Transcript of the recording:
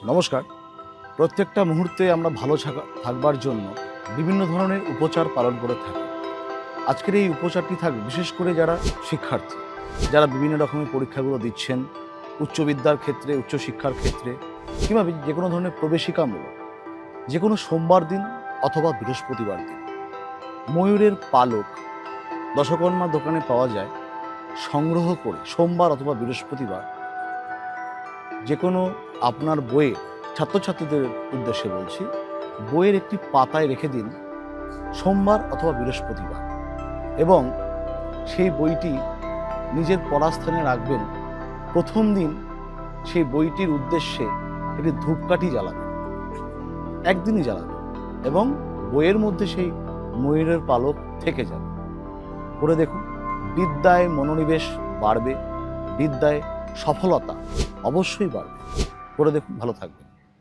নমস্কার। প্রত্যেকটা মুহূর্তে আমরা ভালো থাকবার জন্য বিভিন্ন ধরনের উপচার পালন করে থাকি। আজকের এই উপচারটি থাকবে বিশেষ করে যারা শিক্ষার্থী, যারা বিভিন্ন রকমের পরীক্ষাগুলো দিচ্ছেন, উচ্চ বিদ্যার ক্ষেত্রে, উচ্চশিক্ষার ক্ষেত্রে কিংবা যে কোনো ধরনের প্রবেশিকামূলক যে কোনো সোমবার দিন অথবা বৃহস্পতিবার দিন ময়ূরের পালক দশকর্মা দোকানে পাওয়া যায়। সংগ্রহ করে সোমবার অথবা বৃহস্পতিবার যে কোনো আপনার বইয়ে, ছাত্রছাত্রীদের উদ্দেশ্যে বলছি, বইয়ের একটি পাতায় রেখে দিন সোমবার অথবা বৃহস্পতিবার, এবং সেই বইটি নিজের পড়াস্থানে রাখবেন। প্রথম দিন সেই বইটির উদ্দেশ্যে একটি ধূপকাঠি জ্বালাবেন, একদিনই জ্বালাবেন, এবং বইয়ের মধ্যে সেই ময়ূরের পালক থেকে যাবে। করে দেখুন, বিদ্যায় মনোনিবেশ বাড়বে, বিদ্যায় সফলতা অবশ্যই বাড়বে। করে দেখুন, ভালো থাকবেন।